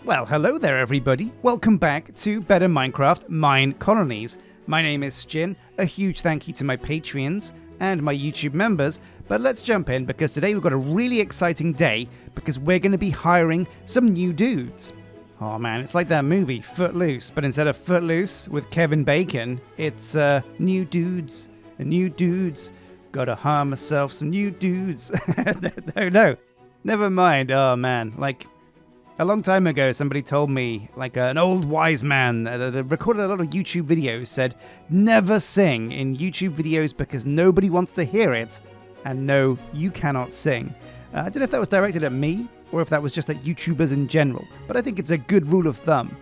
Well, hello there everybody. Welcome back to Better Minecraft Minecolonies. My name is Sjin. A huge thank you to my Patreons and my YouTube members. But let's jump in because today we've got a really exciting day because we're going to be hiring some new dudes. Oh man, it's like that movie, Footloose, but instead of Footloose with Kevin Bacon, it's new dudes. New dudes. Gotta hire myself some new dudes. No, never mind. Oh man, like a long time ago, somebody told me, like an old wise man that recorded a lot of YouTube videos, said, never sing in YouTube videos because nobody wants to hear it. And no, you cannot sing. I don't know if that was directed at me or if that was just at YouTubers in general, but I think it's a good rule of thumb.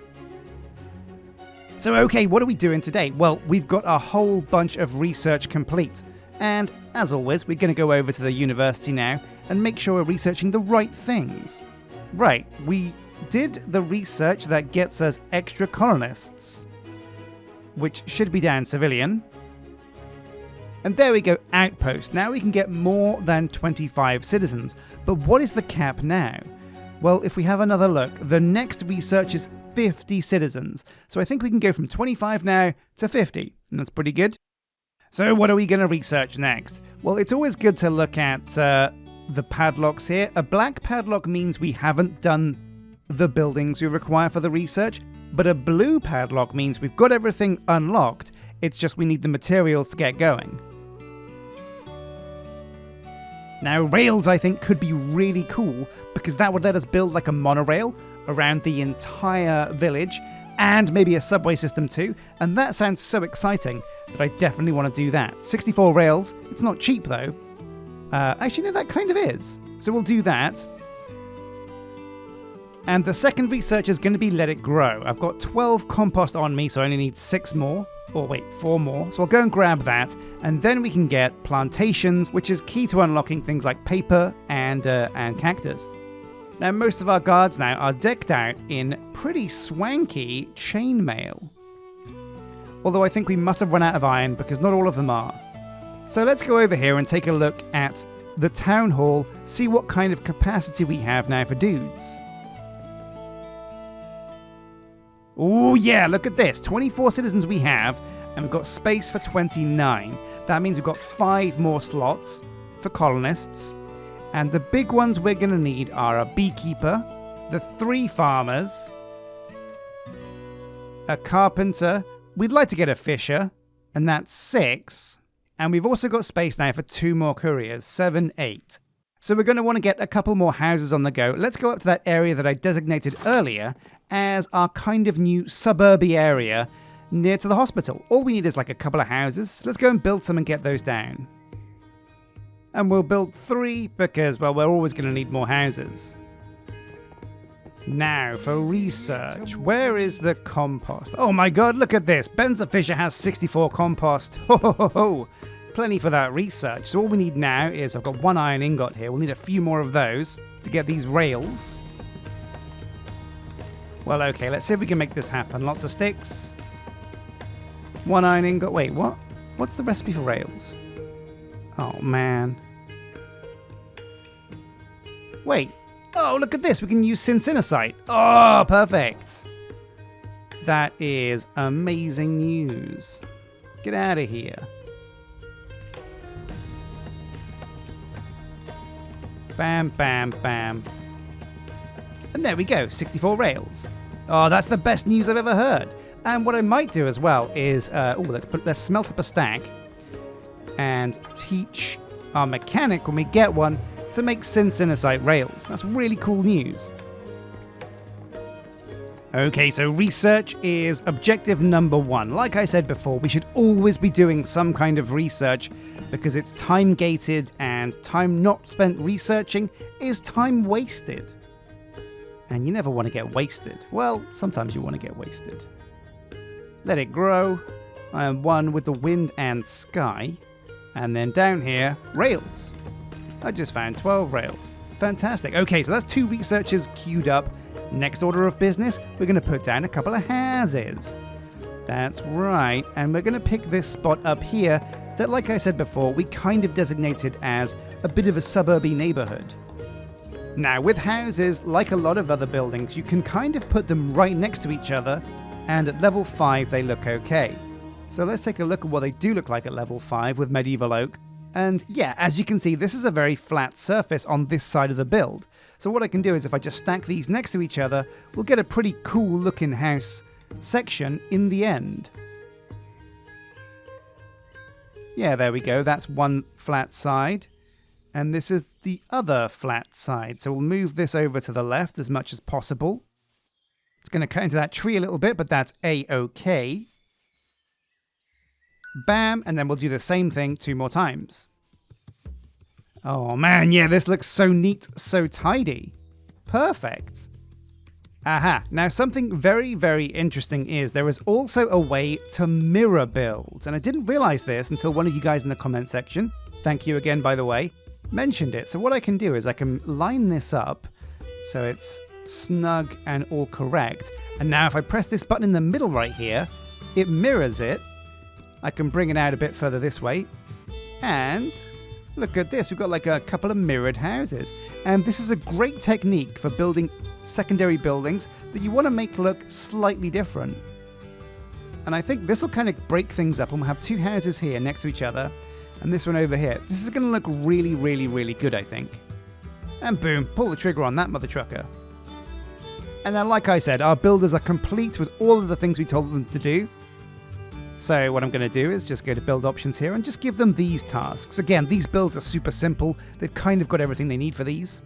So okay, what are we doing today? Well, we've got a whole bunch of research complete. And as always, we're going to go over to the university now and make sure we're researching the right things. Right, we did the research that gets us extra colonists, which should be down civilian. And there we go, outpost. Now we can get more than 25 citizens. But what is the cap now? Well, if we have another look, the next research is 50 citizens. So I think we can go from 25 now to 50, and that's pretty good. So what are we going to research next? Well, it's always good to look at the padlocks here. A black padlock means we haven't done the buildings we require for the research, but a blue padlock means we've got everything unlocked, it's just we need the materials to get going. Now rails I think could be really cool because that would let us build like a monorail around the entire village and maybe a subway system too, and that sounds so exciting that I definitely want to do that. 64 rails, it's not cheap though. Actually, no, that kind of is. So we'll do that. And the second research is going to be let it grow. I've got 12 compost on me, so I only need 6 more. Or wait, 4 more. So I'll go and grab that. And then we can get plantations, which is key to unlocking things like paper and cactus. Now, most of our guards now are decked out in pretty swanky chainmail. Although I think we must have run out of iron because not all of them are. So let's go over here and take a look at the town hall, see what kind of capacity we have now for dudes. Oh yeah, look at this, 24 citizens we have, and we've got space for 29. That means we've got 5 more slots for colonists, and the big ones we're going to need are a beekeeper, the 3 farmers, a carpenter, we'd like to get a fisher, and that's 6. And we've also got space now for 2 more couriers, 7, 8. So we're going to want to get a couple more houses on the go. Let's go up to that area that I designated earlier as our kind of new suburby area near to the hospital. All we need is like a couple of houses. So let's go and build some and get those down. And we'll build 3 because, well, we're always going to need more houses. Now for research, where is the compost? Oh my god, look at this. Benza Fisher has 64 compost. Ho ho ho ho. Plenty for that research. So all we need now is, I've got 1 iron ingot here. We'll need a few more of those to get these rails. Well, okay, let's see if we can make this happen. Lots of sticks. 1 iron ingot. Wait, what? What's the recipe for rails? Oh man. Wait. Oh, look at this. We can use synsinicite. Oh, perfect. That is amazing news. Get out of here. Bam, bam, bam. And there we go, 64 rails. Oh, that's the best news I've ever heard. And what I might do as well is, let's smelt up a stack and teach our mechanic when we get one to make synsinicite rails. That's really cool news. Okay, so research is objective number 1. Like I said before, we should always be doing some kind of research because it's time gated and time not spent researching is time wasted. And you never want to get wasted. Well, sometimes you want to get wasted. Let it grow. I am 1 with the wind and sky. And then down here, rails. I just found 12 rails. Fantastic. Okay, so that's 2 researchers queued up. Next order of business, we're going to put down a couple of houses. That's right, and we're going to pick this spot up here that, like I said before, we kind of designated as a bit of a suburby neighborhood. Now, with houses, like a lot of other buildings, you can kind of put them right next to each other, and at level 5 they look okay. So let's take a look at what they do look like at level 5 with medieval oak. And yeah, as you can see, this is a very flat surface on this side of the build. So what I can do is if I just stack these next to each other, we'll get a pretty cool looking house section in the end. Yeah, there we go. That's one flat side. And this is the other flat side. So we'll move this over to the left as much as possible. It's going to cut into that tree a little bit, but that's A-OK. Bam, and then we'll do the same thing 2 more times. Oh man, yeah, this looks so neat, so tidy. Perfect. Aha, now something very, very interesting is there is also a way to mirror builds. And I didn't realize this until one of you guys in the comment section, thank you again by the way, mentioned it. So what I can do is I can line this up so it's snug and all correct. And now if I press this button in the middle right here, it mirrors it. I can bring it out a bit further this way. And look at this, we've got like a couple of mirrored houses. And this is a great technique for building secondary buildings that you want to make look slightly different. And I think this will kind of break things up, and we'll have 2 houses here next to each other and this one over here. This is going to look really, really, really good, I think. And boom, pull the trigger on that mother trucker. And then like I said, our builders are complete with all of the things we told them to do. So what I'm going to do is just go to build options here and just give them these tasks. Again, these builds are super simple. They've kind of got everything they need for these.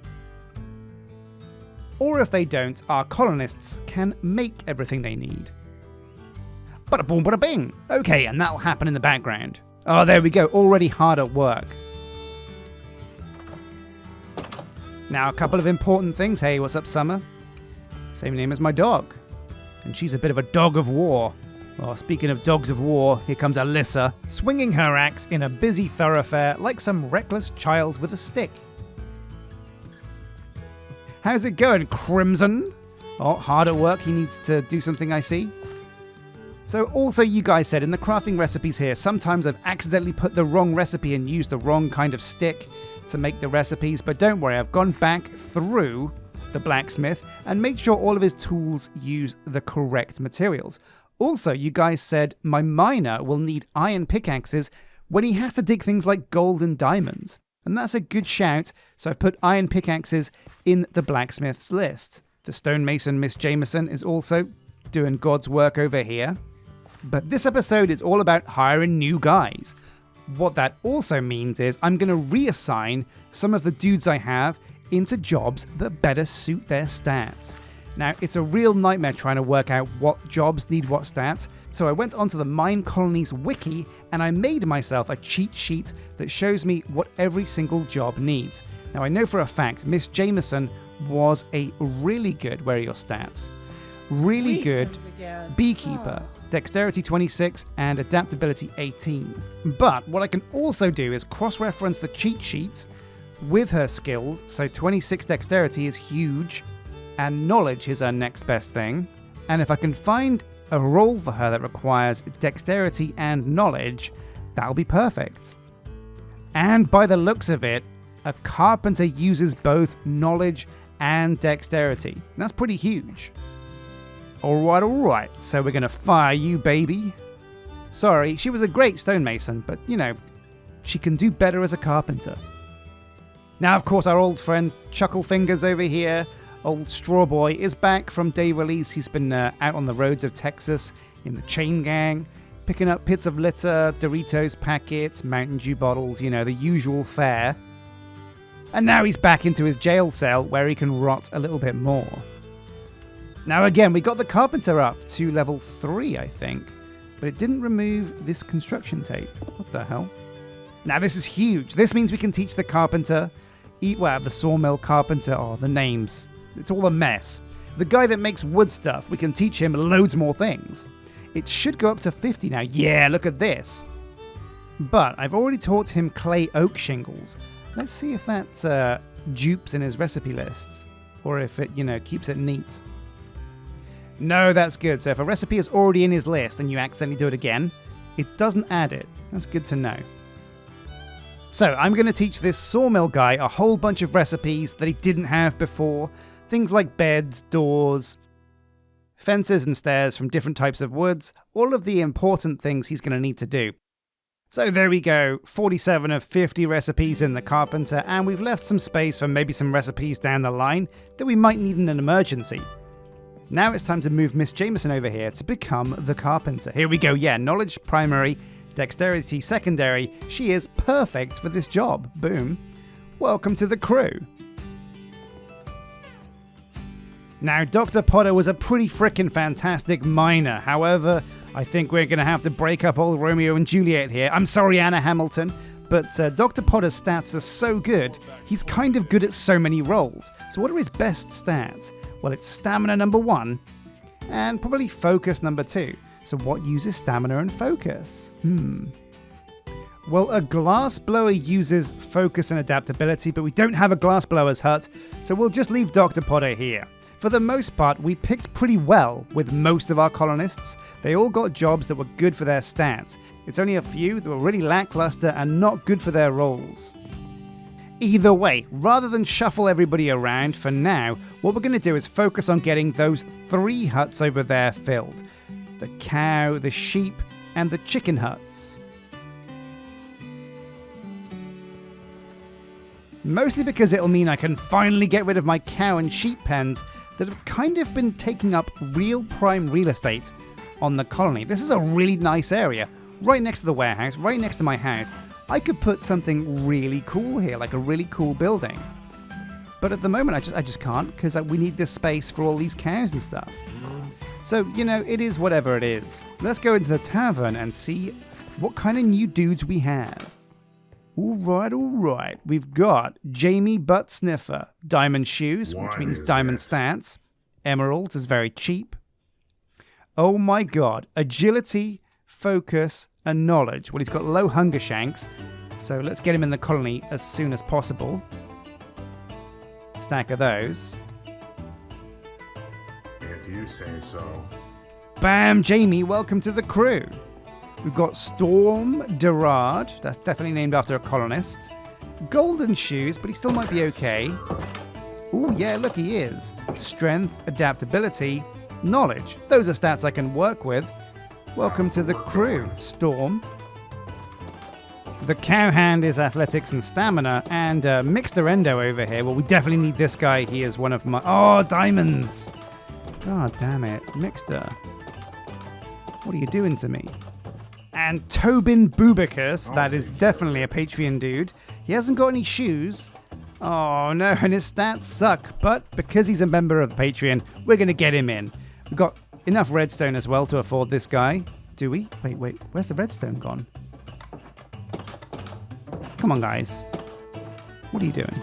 Or if they don't, our colonists can make everything they need. Bada boom, bada bing. Okay, and that'll happen in the background. Oh, there we go, already hard at work. Now, a couple of important things. Hey, what's up, Summer? Same name as my dog. And she's a bit of a dog of war. Well, speaking of dogs of war, here comes Alyssa, swinging her axe in a busy thoroughfare like some reckless child with a stick. How's it going, Crimson? Oh, hard at work, he needs to do something, I see. So also you guys said in the crafting recipes here, sometimes I've accidentally put the wrong recipe and used the wrong kind of stick to make the recipes, but don't worry, I've gone back through the blacksmith and made sure all of his tools use the correct materials. Also, you guys said my miner will need iron pickaxes when he has to dig things like gold and diamonds. And that's a good shout, so I've put iron pickaxes in the blacksmith's list. The stonemason, Miss Jameson, is also doing God's work over here. But this episode is all about hiring new guys. What that also means is I'm going to reassign some of the dudes I have into jobs that better suit their stats. Now, it's a real nightmare trying to work out what jobs need what stats, so I went onto the Minecolonies wiki and I made myself a cheat sheet that shows me what every single job needs. Now, I know for a fact Miss Jameson was a really good, where are your stats? Really good beekeeper, dexterity 26 and adaptability 18. But what I can also do is cross-reference the cheat sheet with her skills, so 26 dexterity is huge, and knowledge is her next best thing. And if I can find a role for her that requires dexterity and knowledge, that'll be perfect. And by the looks of it, a carpenter uses both knowledge and dexterity. That's pretty huge. Alright, so we're gonna fire you, baby. Sorry, she was a great stonemason, but you know, she can do better as a carpenter. Now, of course, our old friend Chucklefingers over here, old Straw Boy, is back from day release. He's been out on the roads of Texas in the chain gang, picking up bits of litter, Doritos packets, Mountain Dew bottles, you know, the usual fare. And now he's back into his jail cell where he can rot a little bit more. Now again, we got the carpenter up to level 3, I think, but it didn't remove this construction tape. What the hell? Now this is huge. This means we can teach the carpenter, the sawmill carpenter, the names. It's all a mess. The guy that makes wood stuff, we can teach him loads more things. It should go up to 50 now. Yeah, look at this. But I've already taught him clay oak shingles. Let's see if that dupes in his recipe lists, or if it, keeps it neat. No, that's good. So if a recipe is already in his list and you accidentally do it again, it doesn't add it. That's good to know. So I'm going to teach this sawmill guy a whole bunch of recipes that he didn't have before. Things like beds, doors, fences and stairs from different types of woods. All of the important things he's going to need to do. So there we go, 47 of 50 recipes in the Carpenter, and we've left some space for maybe some recipes down the line that we might need in an emergency. Now it's time to move Miss Jameson over here to become the Carpenter. Here we go, yeah, knowledge primary, dexterity secondary. She is perfect for this job. Boom. Welcome to the crew. Now, Dr. Potter was a pretty frickin' fantastic miner. However, I think we're going to have to break up old Romeo and Juliet here. I'm sorry, Anna Hamilton, but Dr. Potter's stats are so good, he's kind of good at so many roles. So what are his best stats? Well, it's stamina number 1, and probably focus number 2. So what uses stamina and focus? Well, a glass blower uses focus and adaptability, but we don't have a glass blower's hut, so we'll just leave Dr. Potter here. For the most part, we picked pretty well with most of our colonists. They all got jobs that were good for their stats. It's only a few that were really lackluster and not good for their roles. Either way, rather than shuffle everybody around for now, what we're going to do is focus on getting those 3 huts over there filled. The cow, the sheep, and the chicken huts. Mostly because it'll mean I can finally get rid of my cow and sheep pens that have kind of been taking up real prime real estate on the colony. This is a really nice area, right next to the warehouse, right next to my house. I could put something really cool here, like a really cool building. But at the moment, I just can't, because we need this space for all these cows and stuff. So, you know, it is whatever it is. Let's go into the tavern and see what kind of new dudes we have. All right. We've got Jamie Butt Sniffer, diamond shoes, which means diamond stats. Emeralds is very cheap. Oh my god, agility, focus, and knowledge. Well, he's got low hunger shanks, so let's get him in the colony as soon as possible. Stack of those. If you say so. Bam, Jamie, welcome to the crew. We've got Storm Derard, that's definitely named after a colonist. Golden shoes, but he still might be okay. Ooh, yeah, look, he is. Strength, adaptability, knowledge. Those are stats I can work with. Welcome to the crew, Storm. The Cowhand is athletics and stamina, and Mixterendo over here. Well, we definitely need this guy. He is one of my... Oh, diamonds! God damn it. Mixter. What are you doing to me? And Tobin Bubicus, that is definitely a Patreon dude. He hasn't got any shoes. Oh no, and his stats suck. But because he's a member of the Patreon, we're going to get him in. We've got enough redstone as well to afford this guy. Do we? Wait, where's the redstone gone? Come on, guys. What are you doing?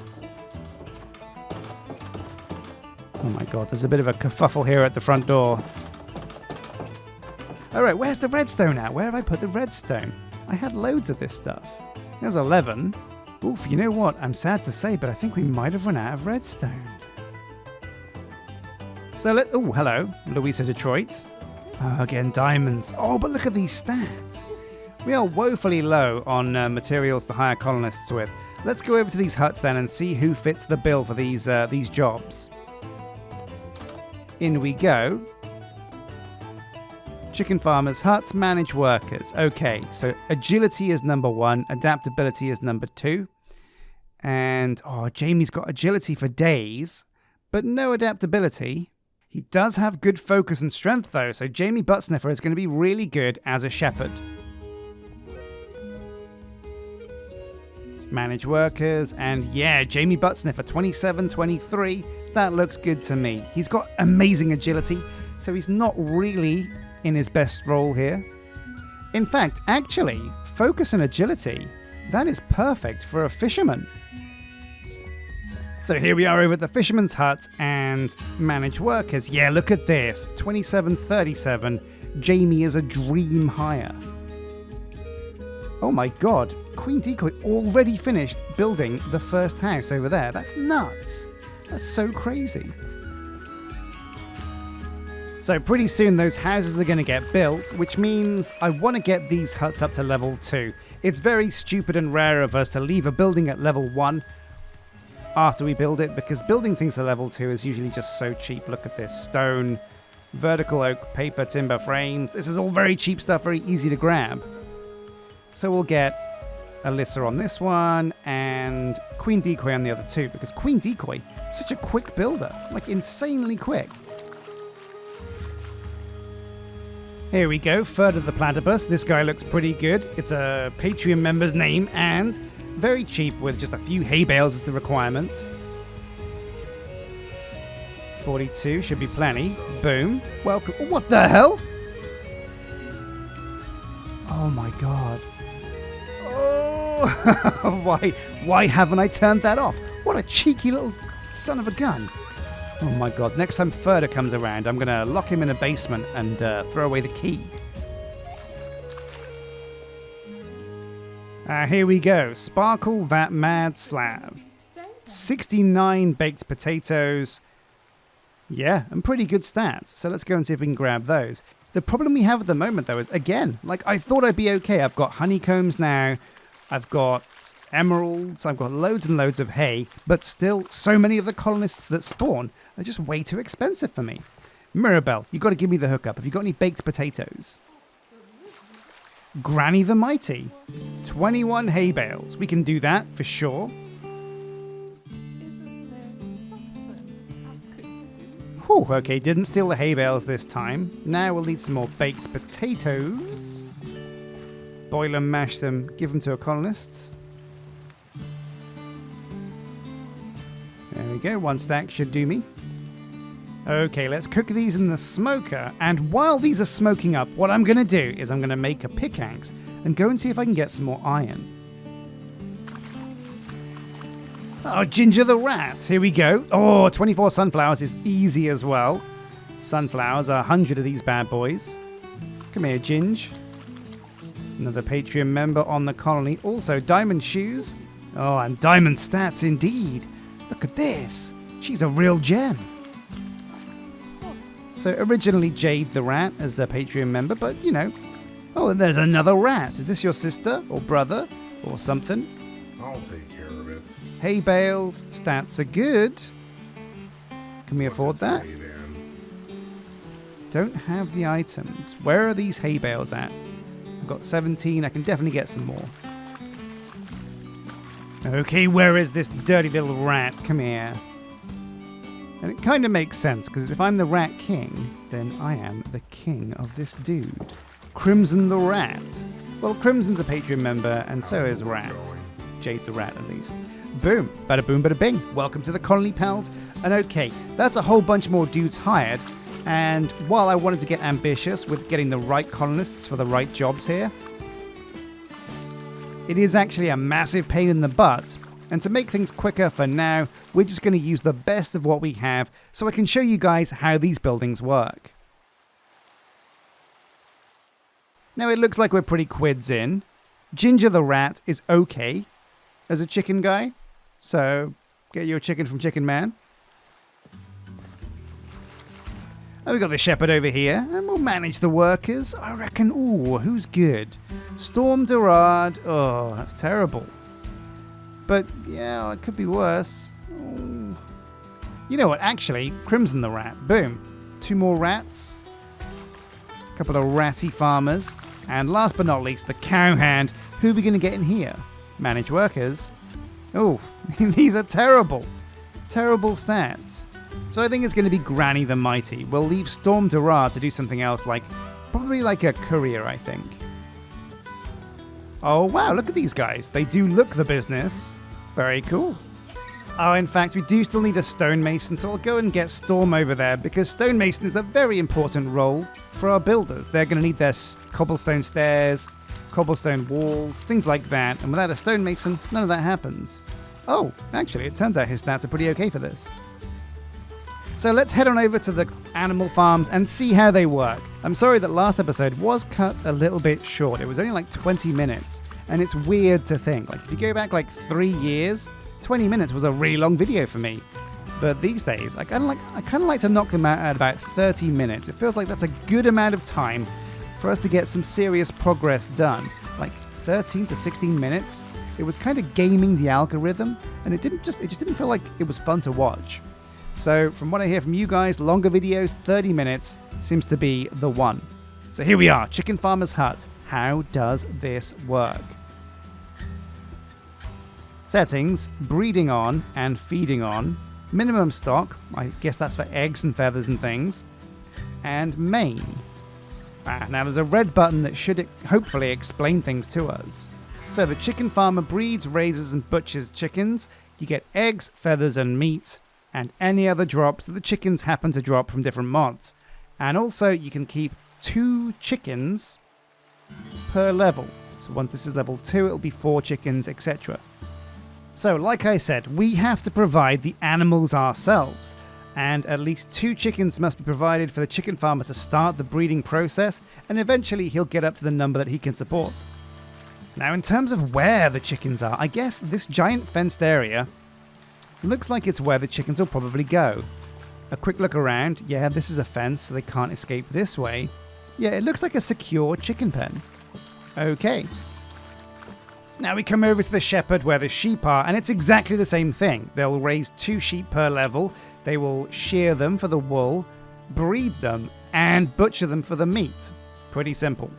Oh my god, there's a bit of a kerfuffle here at the front door. Alright, where's the redstone at? Where have I put the redstone? I had loads of this stuff. There's 11. Oof, you know what? I'm sad to say, but I think we might have run out of redstone. So oh, hello, Louisa Detroit. Again, diamonds. Oh, but look at these stats. We are woefully low on materials to hire colonists with. Let's go over to these huts then and see who fits the bill for these jobs. In we go. Chicken farmers, huts, manage workers. Okay, so agility is number 1, adaptability is number 2. And, Jamie's got agility for days, but no adaptability. He does have good focus and strength though, so Jamie Buttsniffer is going to be really good as a shepherd. Manage workers, and yeah, Jamie Buttsniffer, 27, 23. That looks good to me. He's got amazing agility, so he's not really in his best role here. In fact, actually, focus and agility, that is perfect for a fisherman. So here we are over at the fisherman's hut and manage workers. Yeah, look at this, 27-37. Jamie is a dream hire. Oh my god, Queen Decoy already finished building the first house over there. That's nuts. That's so crazy. So pretty soon those houses are going to get built, which means I want to get these huts up to level 2. It's very stupid and rare of us to leave a building at level 1 after we build it, because building things to level 2 is usually just so cheap. Look at this. Stone, vertical oak, paper, timber, frames. This is all very cheap stuff, very easy to grab. So we'll get Alyssa on this one and Queen Decoy on the other two, because Queen Decoy is such a quick builder, like insanely quick. Here we go, Third of the Platypus. This guy looks pretty good. It's a Patreon member's name and very cheap with just a few hay bales as the requirement. 42 should be plenty. Boom. Welcome. What the hell? Oh my god. Oh, why haven't I turned that off? What a cheeky little son of a gun. Oh my god, next time Furder comes around, I'm gonna lock him in a basement and throw away the key. Here we go, Sparkle That Mad Slav. 69 baked potatoes. Yeah, and pretty good stats, so let's go and see if we can grab those. The problem we have at the moment though is, again, like I thought I'd be okay. I've got honeycombs now, I've got emeralds, I've got loads and loads of hay, but still so many of the colonists that spawn are just way too expensive for me. Mirabelle, you've got to give me the hookup. Have you got any baked potatoes? Granny the Mighty, 21 hay bales. We can do that for sure. Whew, okay, didn't steal the hay bales this time. Now we'll need some more baked potatoes. Boil them, mash them, give them to a colonist. There we go, 1 stack should do me. Okay, let's cook these in the smoker, and while these are smoking up, what I'm going to do is I'm going to make a pickaxe and go and see if I can get some more iron. Oh, Ginger the Rat, here we go. Oh, 24 sunflowers is easy as well. Sunflowers, 100 of these bad boys. Come here, Ginge. Another Patreon member on the colony. Also, diamond shoes. Oh, and diamond stats indeed. Look at this. She's a real gem. So originally Jade the Rat as the Patreon member, but you know. Oh, and there's another rat. Is this your sister or brother or something? I'll take care of it. Hay bales. Stats are good. Can we afford that? Don't have the items. Where are these hay bales at? I've got 17. I can definitely get some more. Okay, where is this dirty little rat? Come here. And it kind of makes sense, because if I'm the Rat King, then I am the king of this dude. Crimson the Rat. Well, Crimson's a Patreon member, and so is Rat. Jade the Rat, at least. Boom. Bada boom, bada bing. Welcome to the colony, pals. And okay, that's a whole bunch more dudes hired. And while I wanted to get ambitious with getting the right colonists for the right jobs here, it is actually a massive pain in the butt. And to make things quicker for now, we're just going to use the best of what we have so I can show you guys how these buildings work. Now it looks like we're pretty quids in. Ginger the Rat is okay as a chicken guy, so get your chicken from Chicken Man. And we've got the shepherd over here, and we'll manage the workers. I reckon, ooh, who's good? Storm Dorad, oh, that's terrible. But, yeah, it could be worse. Ooh. You know what, actually, Crimson the Rat, boom. 2 more rats. A couple of ratty farmers. And last but not least, the Cowhand. Who are we going to get in here? Manage workers. Oh, these are terrible. Terrible stats. So I think it's going to be Granny the Mighty. We'll leave Storm Dorad to do something else, probably like a courier, I think. Oh wow, look at these guys. They do look the business. Very cool. Oh, in fact, we do still need a stonemason, so I'll go and get Storm over there, because stonemason is a very important role for our builders. They're going to need their cobblestone stairs, cobblestone walls, things like that, and without a stonemason, none of that happens. Oh, actually, it turns out his stats are pretty okay for this. So let's head on over to the animal farms and see how they work. I'm sorry that last episode was cut a little bit short. It was only like 20 minutes. And it's weird to think, if you go back 3 years, 20 minutes was a really long video for me. But these days, I kind of like to knock them out at about 30 minutes. It feels like that's a good amount of time for us to get some serious progress done. Like 13 to 16 minutes. It was kind of gaming the algorithm, and it just didn't feel like it was fun to watch. So from what I hear from you guys, longer videos, 30 minutes seems to be the one. So here we are, Chicken Farmer's Hut. How does this work? Settings, breeding on and feeding on. Minimum stock, I guess that's for eggs and feathers and things. And main. Now there's a red button that should hopefully explain things to us. So the chicken farmer breeds, raises and butchers chickens. You get eggs, feathers and meat, and any other drops that the chickens happen to drop from different mods. And also you can keep 2 chickens per level. So once this is level 2, it'll be 4 chickens, etc. So like I said, we have to provide the animals ourselves. And at least 2 chickens must be provided for the chicken farmer to start the breeding process, and eventually he'll get up to the number that he can support. Now in terms of where the chickens are, I guess this giant fenced area looks like it's where the chickens will probably go. A quick look around, yeah, this is a fence so they can't escape this way. Yeah, it looks like a secure chicken pen. Okay. Now we come over to the shepherd where the sheep are, and it's exactly the same thing. They'll raise 2 sheep per level, they will shear them for the wool, breed them, and butcher them for the meat. Pretty simple.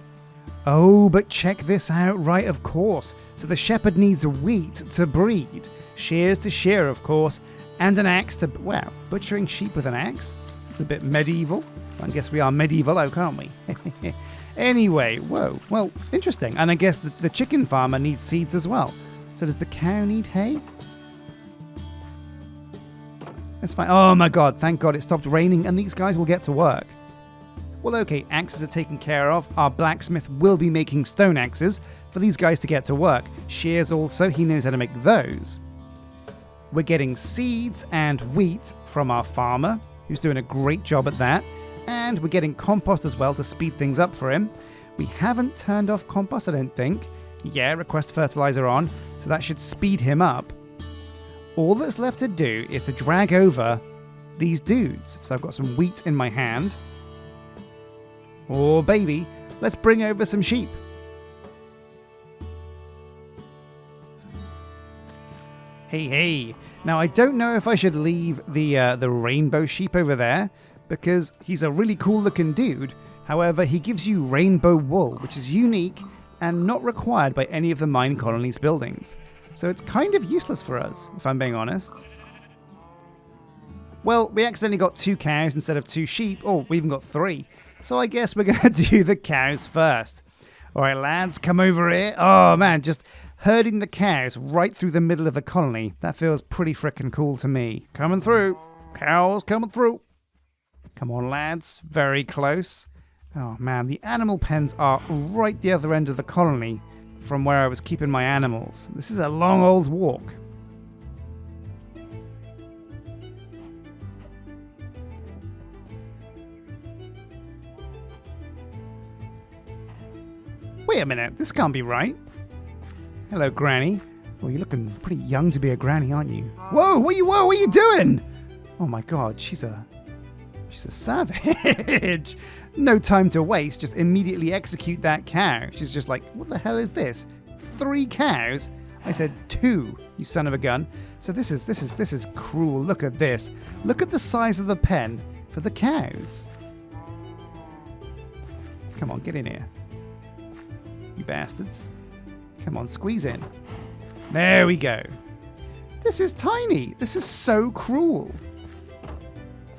Oh, but check this out, right, of course. So the shepherd needs wheat to breed, shears to shear, of course, and an axe to... Wow, butchering sheep with an axe? It's a bit medieval. I guess we are medieval, can't we? Anyway, whoa, well, interesting. And I guess the chicken farmer needs seeds as well. So does the cow need hay? That's fine. Oh my god, thank god it stopped raining and these guys will get to work. Well, okay, axes are taken care of. Our blacksmith will be making stone axes for these guys to get to work. Shears also, he knows how to make those. We're getting seeds and wheat from our farmer, who's doing a great job at that. And we're getting compost as well to speed things up for him. We haven't turned off compost, I don't think. Yeah, request fertilizer on, so that should speed him up. All that's left to do is to drag over these dudes. So I've got some wheat in my hand. Oh baby, let's bring over some sheep. Hey, now I don't know if I should leave the rainbow sheep over there, because he's a really cool looking dude. However, he gives you rainbow wool, which is unique and not required by any of the mine colonies buildings. So it's kind of useless for us, if I'm being honest. Well, we accidentally got 2 cows instead of 2 sheep. Oh, we even got 3. So I guess we're going to do the cows first. Alright lads, come over here. Oh man, just herding the cows right through the middle of the colony. That feels pretty frickin' cool to me. Coming through. Cows coming through. Come on lads, very close. Oh man, the animal pens are right the other end of the colony from where I was keeping my animals. This is a long old walk. Wait a minute, this can't be right. Hello, Granny. Well, you're looking pretty young to be a granny, aren't you? Whoa, what are you doing? Oh my god, she's a savage. No time to waste, just immediately execute that cow. She's just like, what the hell is this? 3 cows? I said 2, you son of a gun. So this is cruel. Look at this. Look at the size of the pen for the cows. Come on, get in here. You bastards. Come on, squeeze in. There we go. This is tiny. This is so cruel.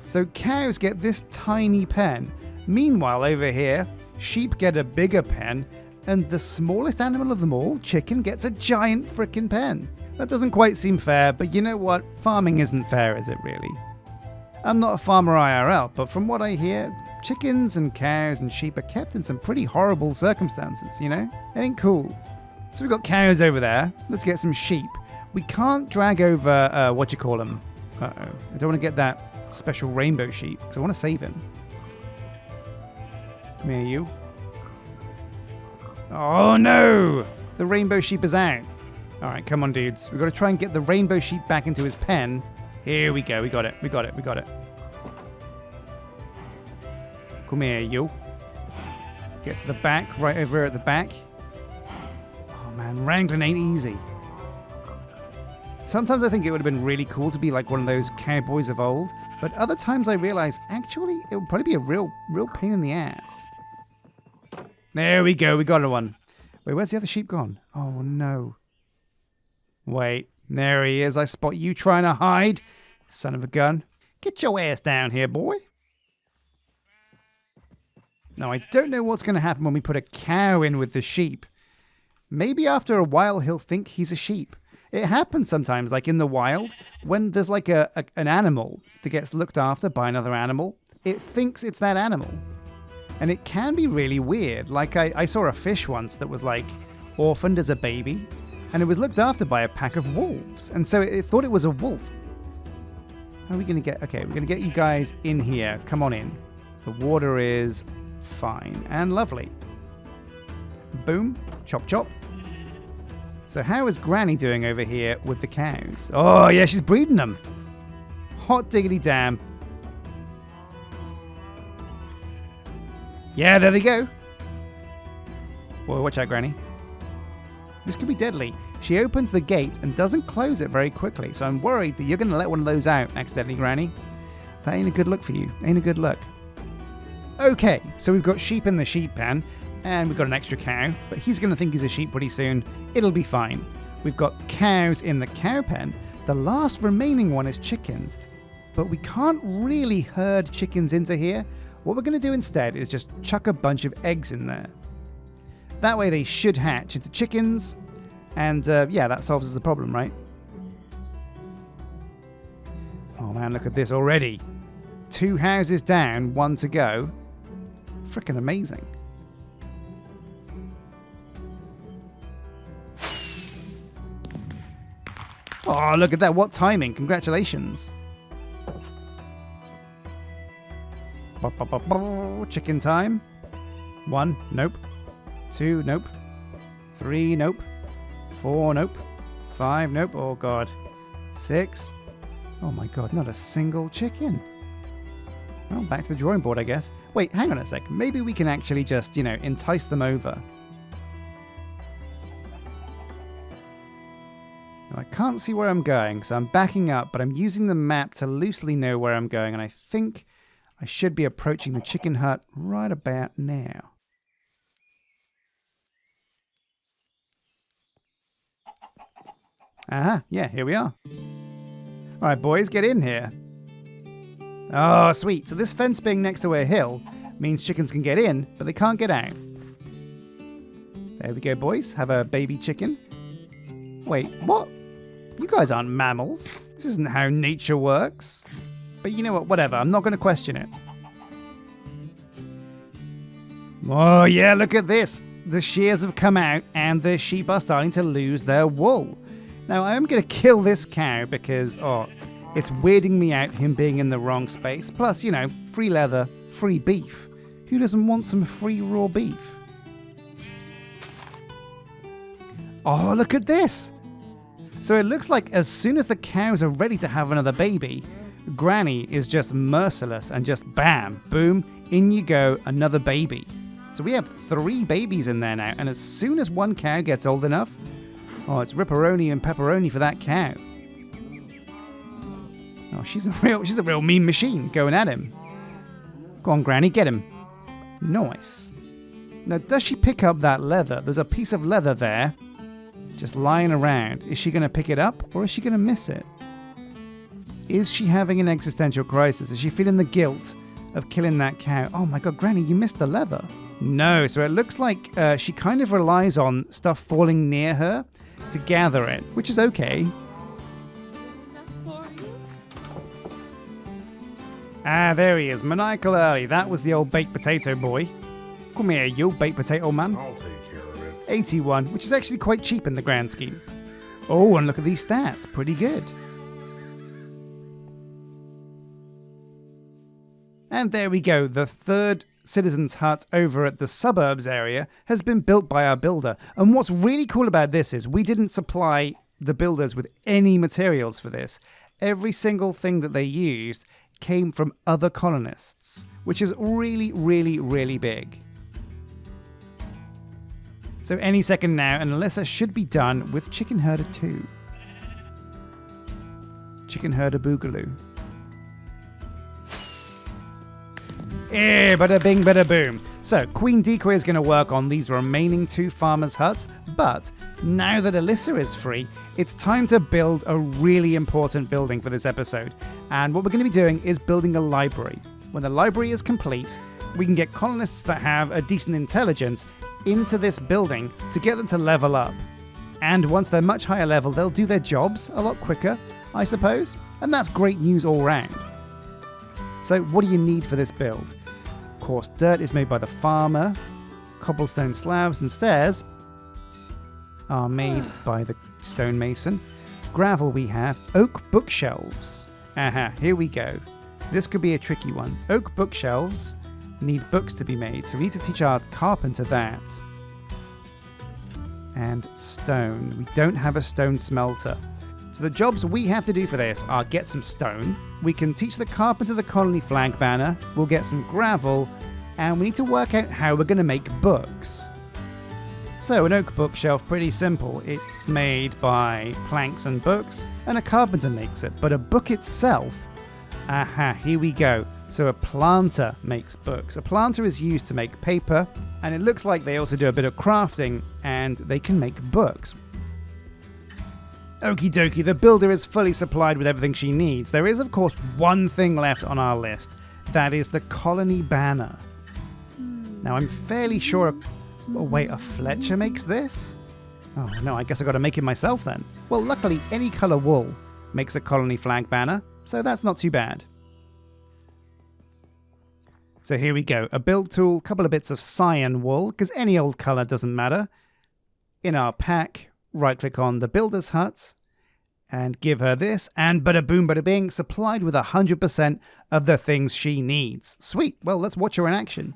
So cows get this tiny pen. Meanwhile, over here, sheep get a bigger pen, and the smallest animal of them all, chicken, gets a giant frickin' pen. That doesn't quite seem fair, but you know what? Farming isn't fair, is it really? I'm not a farmer IRL, but from what I hear, chickens and cows and sheep are kept in some pretty horrible circumstances, you know? It ain't cool. So we've got cows over there. Let's get some sheep. We can't drag over, I don't want to get that special rainbow sheep, because I want to save him. Come here, you. Oh no! The rainbow sheep is out. Alright, come on dudes. We've got to try and get the rainbow sheep back into his pen. Here we go. We got it. We got it. We got it. Come here, you. Get to the back. Right over at the back. Oh, man. Wrangling ain't easy. Sometimes I think it would have been really cool to be like one of those cowboys of old. But other times I realize, actually, it would probably be a real pain in the ass. There we go. We got one. Wait, where's the other sheep gone? Oh, no. Wait. There he is. I spot you trying to hide. Son of a gun. Get your ass down here, boy. Now, I don't know what's going to happen when we put a cow in with the sheep. Maybe after a while he'll think he's a sheep. It happens sometimes, like in the wild, when there's like an animal that gets looked after by another animal, it thinks it's that animal. And it can be really weird. Like I saw a fish once that was like orphaned as a baby, and it was looked after by a pack of wolves. And so it thought it was a wolf. How are we going to get... Okay, we're going to get you guys in here. Come on in. The water is fine and lovely. Boom. Chop, chop. So how is Granny doing over here with the cows? Oh, yeah, she's breeding them. Hot diggity damn. Yeah, there they go. Whoa, watch out, Granny. This could be deadly. She opens the gate and doesn't close it very quickly, so I'm worried that you're going to let one of those out accidentally, Granny. That ain't a good look for you. Ain't a good look. Okay, so we've got sheep in the sheep pen, and we've got an extra cow, but he's going to think he's a sheep pretty soon. It'll be fine. We've got cows in the cow pen. The last remaining one is chickens, but we can't really herd chickens into here. What we're going to do instead is just chuck a bunch of eggs in there. That way they should hatch into chickens, and yeah, that solves the problem, right? Oh man, look at this already. 2 houses down, 1 to go. Frickin' amazing. Oh, look at that. What timing. Congratulations. Chicken time. 1, nope. 2, nope. 3, nope. 4, nope. 5, nope. Oh, God. 6. Oh, my God. Not a single chicken. Well, back to the drawing board, I guess. Wait, hang on a sec. Maybe we can actually just, entice them over. Now, I can't see where I'm going, so I'm backing up, but I'm using the map to loosely know where I'm going, and I think I should be approaching the chicken hut right about now. Aha, yeah, here we are. All right, boys, get in here. Oh, sweet. So this fence being next to a hill means chickens can get in, but they can't get out. There we go, boys. Have a baby chicken. Wait, what? You guys aren't mammals. This isn't how nature works. But you know what? Whatever. I'm not going to question it. Oh, yeah, look at this. The shears have come out and the sheep are starting to lose their wool. Now, I am going to kill this cow because, it's weirding me out him being in the wrong space. Plus, free leather, free beef. Who doesn't want some free raw beef? Oh, look at this. So it looks like as soon as the cows are ready to have another baby, Granny is just merciless and just bam, boom, in you go, another baby. So we have 3 babies in there now, and as soon as one cow gets old enough, it's ripperoni and pepperoni for that cow. Oh, she's a real mean machine going at him. Go on, Granny, get him. Nice. Now, does she pick up that leather? There's a piece of leather there, just lying around. Is she going to pick it up, or is she going to miss it? Is she having an existential crisis? Is she feeling the guilt of killing that cow? Oh my God, Granny, you missed the leather. No, so it looks like she kind of relies on stuff falling near her to gather it, which is okay. Ah, there he is, maniacal early. That was the old baked potato boy. Come here, you baked potato man. I'll take care of it. 81, which is actually quite cheap in the grand scheme. Oh, and look at these stats. Pretty good. And there we go. The 3rd citizen's hut over at the suburbs area has been built by our builder. And what's really cool about this is we didn't supply the builders with any materials for this. every single thing that they used came from other colonists, which is really, really, really big. So any second now, and Alyssa should be done with Chicken Herder 2. Chicken Herder Boogaloo. Bada bing, bada boom. So Queen Decoy is going to work on these remaining 2 farmers' huts, but now that Alyssa is free, it's time to build a really important building for this episode. And what we're going to be doing is building a library. When the library is complete, we can get colonists that have a decent intelligence into this building to get them to level up. And once they're much higher level, they'll do their jobs a lot quicker, I suppose. And that's great news all round. So what do you need for this build? Of course, dirt is made by the farmer. Cobblestone slabs and stairs are made by the stonemason. Gravel we have. Oak bookshelves. Here we go. This could be a tricky one. Oak bookshelves need books to be made, so we need to teach our carpenter that. And stone. We don't have a stone smelter. So the jobs we have to do for this are get some stone. We can teach the carpenter the colony flag banner. We'll get some gravel. And we need to work out how we're going to make books. So an oak bookshelf, pretty simple. It's made by planks and books, and a carpenter makes it. But a book itself, here we go. So a planter makes books. A planter is used to make paper, and it looks like they also do a bit of crafting, and they can make books. Okie dokie, the builder is fully supplied with everything she needs. There is, of course, one thing left on our list. That is the colony banner. Now, I'm fairly sure... Oh, wait, a Fletcher makes this? Oh, no, I guess I got to make it myself then. Well, luckily, any colour wool makes a colony flag banner, so that's not too bad. So here we go. A build tool, a couple of bits of cyan wool, because any old colour doesn't matter. In our pack, right-click on the builder's hut, and give her this, and bada boom, bada bing, supplied with 100% of the things she needs. Sweet, well, let's watch her in action.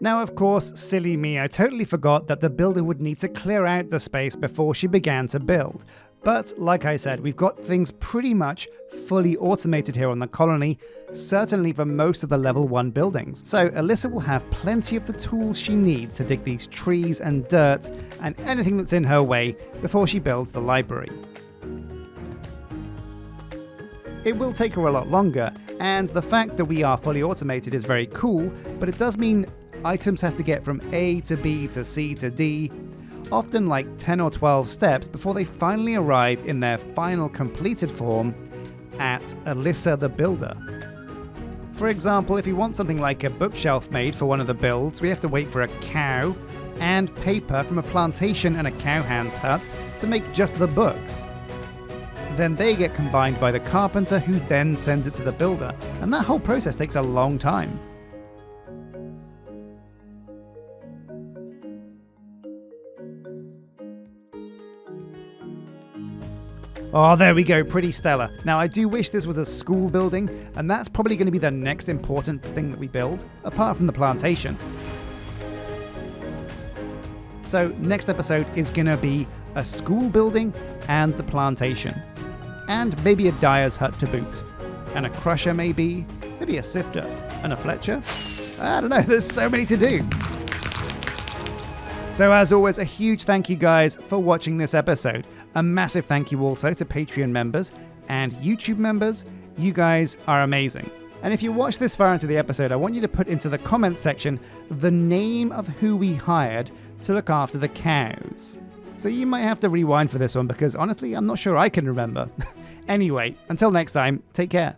Now, of course, silly me, I totally forgot that the builder would need to clear out the space before she began to build. But, like I said, we've got things pretty much fully automated here on the colony, certainly for most of the level 1 buildings. So Alyssa will have plenty of the tools she needs to dig these trees and dirt and anything that's in her way before she builds the library. It will take her a lot longer, and the fact that we are fully automated is very cool, but it does mean items have to get from A to B to C to D, often like 10 or 12 steps before they finally arrive in their final completed form at Alyssa the Builder. For example, if you want something like a bookshelf made for one of the builds, we have to wait for a cow and paper from a plantation and a cowhand's hut to make just the books. Then they get combined by the carpenter, who then sends it to the builder, and that whole process takes a long time. Oh, there we go, pretty stellar. Now, I do wish this was a school building, and that's probably going to be the next important thing that we build, apart from the plantation. So, next episode is going to be a school building and the plantation. And maybe a dyer's hut to boot. And a crusher maybe a sifter, and a Fletcher. I don't know, there's so many to do. So as always, a huge thank you guys for watching this episode. A massive thank you also to Patreon members and YouTube members. You guys are amazing. And if you watch this far into the episode, I want you to put into the comments section the name of who we hired to look after the cows. So you might have to rewind for this one because honestly, I'm not sure I can remember. Anyway, until next time, take care.